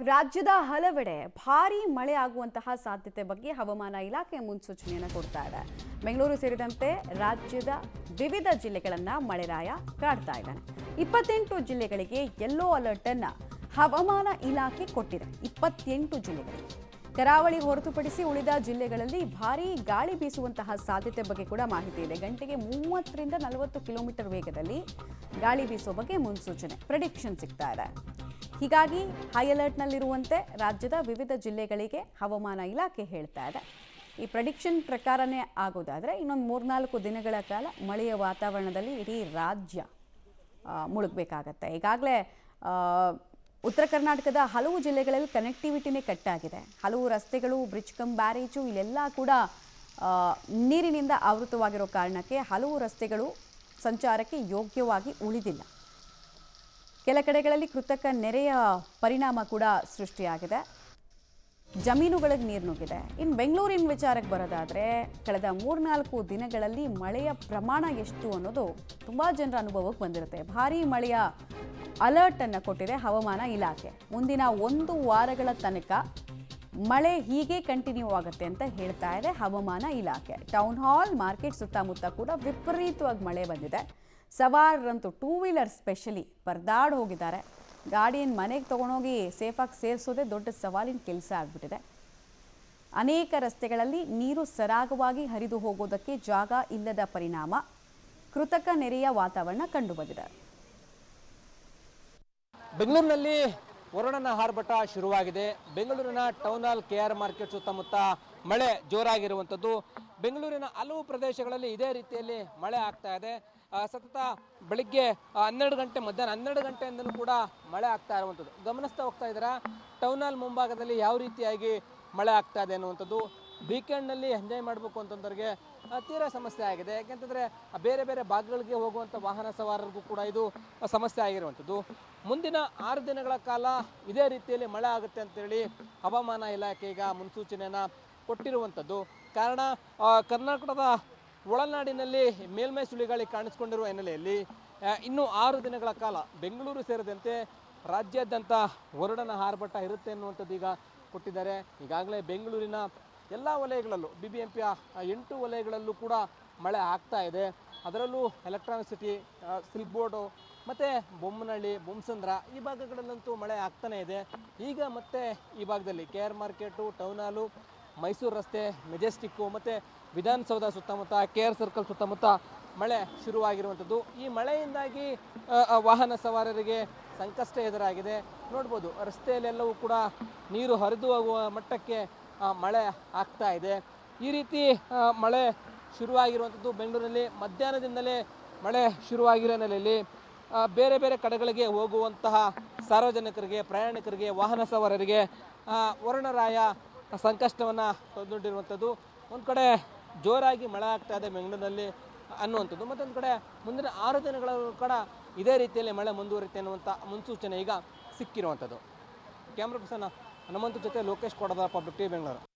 ರಾಜ್ಯದ ಹಲವೆಡೆ ಭಾರೀ ಮಳೆ ಆಗುವಂತಹ ಸಾಧ್ಯತೆ ಬಗ್ಗೆ ಹವಾಮಾನ ಇಲಾಖೆ ಮುನ್ಸೂಚನೆಯನ್ನು ಕೊಡ್ತಾ ಇದೆ. ಬೆಂಗಳೂರು ಸೇರಿದಂತೆ ರಾಜ್ಯದ ವಿವಿಧ ಜಿಲ್ಲೆಗಳನ್ನು ಮಳೆರಾಯ ಕಾಡ್ತಾ ಇದ್ದಾನೆ. 28 ಜಿಲ್ಲೆಗಳಿಗೆ ಯೆಲ್ಲೋ ಅಲರ್ಟ್ ಅನ್ನು ಹವಾಮಾನ ಇಲಾಖೆ ಕೊಟ್ಟಿದೆ. 28 ಜಿಲ್ಲೆಗಳಿಗೆ ಕರಾವಳಿ ಹೊರತುಪಡಿಸಿ ಉಳಿದ ಜಿಲ್ಲೆಗಳಲ್ಲಿ ಭಾರೀ ಗಾಳಿ ಬೀಸುವಂತಹ ಸಾಧ್ಯತೆ ಬಗ್ಗೆ ಕೂಡ ಮಾಹಿತಿ ಇದೆ. ಗಂಟೆಗೆ 30 ರಿಂದ 40 ಕಿಲೋಮೀಟರ್ ವೇಗದಲ್ಲಿ ಗಾಳಿ ಬೀಸುವ ಬಗ್ಗೆ ಮುನ್ಸೂಚನೆ ಪ್ರೆಡಿಕ್ಷನ್ ಸಿಗ್ತಾ ಇದೆ. ಹೀಗಾಗಿ ಹೈ ಅಲರ್ಟ್ನಲ್ಲಿರುವಂತೆ ರಾಜ್ಯದ ವಿವಿಧ ಜಿಲ್ಲೆಗಳಿಗೆ ಹವಾಮಾನ ಇಲಾಖೆ ಹೇಳ್ತಾ ಇದೆ. ಈ ಪ್ರೆಡಿಕ್ಷನ್ ಪ್ರಕಾರನೇ ಆಗೋದಾದರೆ ಇನ್ನೊಂದು 3-4 ದಿನಗಳ ಕಾಲ ಮಳೆಯ ವಾತಾವರಣದಲ್ಲಿ ಇಡೀ ರಾಜ್ಯ ಮುಳುಗಬೇಕಾಗತ್ತೆ. ಈಗಾಗಲೇ ಉತ್ತರ ಕರ್ನಾಟಕದ ಹಲವು ಜಿಲ್ಲೆಗಳಲ್ಲಿ ಕನೆಕ್ಟಿವಿಟಿನೇ ಕಟ್ಟಾಗಿದೆ. ಹಲವು ರಸ್ತೆಗಳು, ಬ್ರಿಡ್ಜ್ ಕಮ್ ಬ್ಯಾರೇಜು ಇಲ್ಲೆಲ್ಲ ಕೂಡ ನೀರಿನಿಂದ ಆವೃತವಾಗಿರೋ ಕಾರಣಕ್ಕೆ ಹಲವು ರಸ್ತೆಗಳು ಸಂಚಾರಕ್ಕೆ ಯೋಗ್ಯವಾಗಿ ಉಳಿದಿಲ್ಲ. ಕೆಲ ಕಡೆಗಳಲ್ಲಿ ಕೃತಕ ನೆರೆಯ ಪರಿಣಾಮ ಕೂಡ ಸೃಷ್ಟಿಯಾಗಿದೆ. ಜಮೀನುಗಳಿಗೆ ನೀರು ನುಗ್ಗಿದೆ. ಇನ್ನು ಬೆಂಗಳೂರಿನ ವಿಚಾರಕ್ಕೆ ಬರೋದಾದರೆ ಕಳೆದ 3-4 ದಿನಗಳಲ್ಲಿ ಮಳೆಯ ಪ್ರಮಾಣ ಎಷ್ಟು ಅನ್ನೋದು ತುಂಬ ಜನರ ಅನುಭವಕ್ಕೆ ಬಂದಿರುತ್ತೆ. ಭಾರೀ ಮಳೆಯ ಅಲರ್ಟ್ ಅನ್ನು ಕೊಟ್ಟಿದೆ ಹವಾಮಾನ ಇಲಾಖೆ. ಮುಂದಿನ 1 ವಾರಗಳ ತನಕ ಮಳೆ ಹೀಗೆ ಕಂಟಿನ್ಯೂ ಆಗುತ್ತೆ ಅಂತ ಹೇಳ್ತಾ ಇದೆ ಹವಾಮಾನ ಇಲಾಖೆ. ಟೌನ್ ಹಾಲ್, ಮಾರ್ಕೆಟ್ ಸುತ್ತಮುತ್ತ ಕೂಡ ವಿಪರೀತವಾಗಿ ಮಳೆ ಬಂದಿದೆ. ಸವಾರರಂತೂ 2 ವೀಲರ್ ಸ್ಪೆಷಲಿ ಪರದಾಡ್ ಹೋಗಿದ್ದಾರೆ. ಗಾಡಿಯನ್ನು ಮನೆಗೆ ತೊಗೊಂಡೋಗಿ ಸೇಫಾಗಿ ಸೇರಿಸೋದೇ ದೊಡ್ಡ ಸವಾಲಿನ ಕೆಲಸ ಆಗಿಬಿಟ್ಟಿದೆ. ಅನೇಕ ರಸ್ತೆಗಳಲ್ಲಿ ನೀರು ಸರಾಗವಾಗಿ ಹರಿದು ಹೋಗೋದಕ್ಕೆ ಜಾಗ ಇಲ್ಲದ ಪರಿಣಾಮ ಕೃತಕ ನೆರೆಯ ವಾತಾವರಣ ಕಂಡುಬಂದಿದೆ. ಬೆಂಗಳೂರಿನಲ್ಲಿ ವರುಣನ ಆರ್ಭಟ ಶುರುವಾಗಿದೆ. ಬೆಂಗಳೂರಿನ ಟೌನ್ ಹಾಲ್, KR ಮಾರ್ಕೆಟ್ ಸುತ್ತಮುತ್ತ ಮಳೆ ಜೋರಾಗಿರುವಂಥದ್ದು. ಬೆಂಗಳೂರಿನ ಹಲವು ಪ್ರದೇಶಗಳಲ್ಲಿ ಇದೇ ರೀತಿಯಲ್ಲಿ ಮಳೆ ಆಗ್ತಾ ಇದೆ. ಸತತ ಬೆಳಿಗ್ಗೆ 12 ಗಂಟೆ, ಮಧ್ಯಾಹ್ನ 12 ಗಂಟೆಯಿಂದಲೂ ಕೂಡ ಮಳೆ ಆಗ್ತಾ ಇರುವಂಥದ್ದು ಗಮನಿಸ್ತಾ ಹೋಗ್ತಾ ಇದ್ದೀರಾ. ಟೌನ್ ಹಾಲ್ ಮುಂಭಾಗದಲ್ಲಿ ಯಾವ ರೀತಿಯಾಗಿ ಮಳೆ ಆಗ್ತಾ ಇದೆ ಅನ್ನುವಂಥದ್ದು. ವೀಕೆಂಡ್ನಲ್ಲಿ ಎಂಜಾಯ್ ಮಾಡಬೇಕು ಅಂತಂದವ್ರಿಗೆ ತೀರಾ ಸಮಸ್ಯೆ ಆಗಿದೆ. ಯಾಕೆಂತಂದರೆ ಬೇರೆ ಬೇರೆ ಭಾಗಗಳಿಗೆ ಹೋಗುವಂಥ ವಾಹನ ಸವಾರರಿಗೂ ಕೂಡ ಇದು ಸಮಸ್ಯೆ ಆಗಿರುವಂಥದ್ದು. ಮುಂದಿನ 6 ದಿನಗಳ ಕಾಲ ಇದೇ ರೀತಿಯಲ್ಲಿ ಮಳೆ ಆಗುತ್ತೆ ಅಂತೇಳಿ ಹವಾಮಾನ ಇಲಾಖೆ ಈಗ ಮುನ್ಸೂಚನೆಯನ್ನು ಕೊಟ್ಟಿರುವಂಥದ್ದು. ಕಾರಣ ಕರ್ನಾಟಕದ ಒಳನಾಡಿನಲ್ಲಿ ಮೇಲ್ಮೈ ಸುಳಿಗಾಳಿ ಕಾಣಿಸ್ಕೊಂಡಿರುವ ಹಿನ್ನೆಲೆಯಲ್ಲಿ ಇನ್ನೂ 6 ದಿನಗಳ ಕಾಲ ಬೆಂಗಳೂರು ಸೇರಿದಂತೆ ರಾಜ್ಯಾದ್ಯಂತ ವರುಣನ ಆರ್ಭಟ ಇರುತ್ತೆ ಅನ್ನುವಂಥದ್ದು ಈಗ ಕೊಟ್ಟಿದ್ದಾರೆ. ಈಗಾಗಲೇ ಬೆಂಗಳೂರಿನ ಎಲ್ಲ ವಲಯಗಳಲ್ಲೂ BBMPಯ 8 ವಲಯಗಳಲ್ಲೂ ಕೂಡ ಮಳೆ ಆಗ್ತಾ ಇದೆ. ಅದರಲ್ಲೂ ಎಲೆಕ್ಟ್ರಾನಿಕ್ ಸಿಟಿ, ಸಿಲ್ಕ್ ಬೋರ್ಡು ಮತ್ತು ಬೊಮ್ಮನಹಳ್ಳಿ, ಬೊಮ್ಮಸಂದ್ರ ಈ ಭಾಗಗಳಲ್ಲಂತೂ ಮಳೆ ಆಗ್ತಾನೇ ಇದೆ. ಈಗ ಮತ್ತೆ ಈ ಭಾಗದಲ್ಲಿ KR ಮಾರ್ಕೆಟು, ಟೌನ್ ಹಾಲು, ಮೈಸೂರು ರಸ್ತೆ, ಮೆಜೆಸ್ಟಿಕ್ಕು ಮತ್ತು ವಿಧಾನಸೌಧ ಸುತ್ತಮುತ್ತ, KR ಸರ್ಕಲ್ ಸುತ್ತಮುತ್ತ ಮಳೆ ಶುರುವಾಗಿರುವಂಥದ್ದು. ಈ ಮಳೆಯಿಂದಾಗಿ ವಾಹನ ಸವಾರರಿಗೆ ಸಂಕಷ್ಟ ಎದುರಾಗಿದೆ. ನೋಡ್ಬೋದು, ರಸ್ತೆಯಲ್ಲೆಲ್ಲವೂ ಕೂಡ ನೀರು ಹರಿದು ಹೋಗುವ ಮಟ್ಟಕ್ಕೆ ಮಳೆ ಆಗ್ತಾ ಇದೆ. ಈ ರೀತಿ ಮಳೆ ಶುರುವಾಗಿರುವಂಥದ್ದು ಬೆಂಗಳೂರಿನಲ್ಲಿ ಮಧ್ಯಾಹ್ನದಿಂದಲೇ ಮಳೆ ಶುರುವಾಗಿರೋ ಹಿನ್ನೆಲೆಯಲ್ಲಿ ಬೇರೆ ಬೇರೆ ಕಡೆಗಳಿಗೆ ಹೋಗುವಂತಹ ಸಾರ್ವಜನಿಕರಿಗೆ, ಪ್ರಯಾಣಿಕರಿಗೆ, ವಾಹನ ಸವಾರರಿಗೆ ವರುಣರಾಯ ಸಂಕಷ್ಟವನ್ನು ತಂದೊಡ್ಡಿರುವಂಥದ್ದು. ಒಂದು ಕಡೆ ಜೋರಾಗಿ ಮಳೆ ಆಗ್ತಾ ಇದೆ ಬೆಂಗಳೂರಿನಲ್ಲಿ ಅನ್ನುವಂಥದ್ದು, ಮತ್ತೊಂದು ಕಡೆ ಮುಂದಿನ 6 ದಿನಗಳ ಕೂಡ ಇದೇ ರೀತಿಯಲ್ಲಿ ಮಳೆ ಮುಂದುವರಿಯುತ್ತೆ ಅನ್ನುವಂಥ ಮುನ್ಸೂಚನೆ ಈಗ ಸಿಕ್ಕಿರುವಂಥದ್ದು. ಕ್ಯಾಮ್ರಾ ಪರ್ಸನ್ ಹನುಮಂತ ಜೊತೆ ಲೋಕೇಶ್ ಕೊಡದ, ಪಬ್ಲಿಕ್ ಟಿವಿ ಬೆಂಗಳೂರು.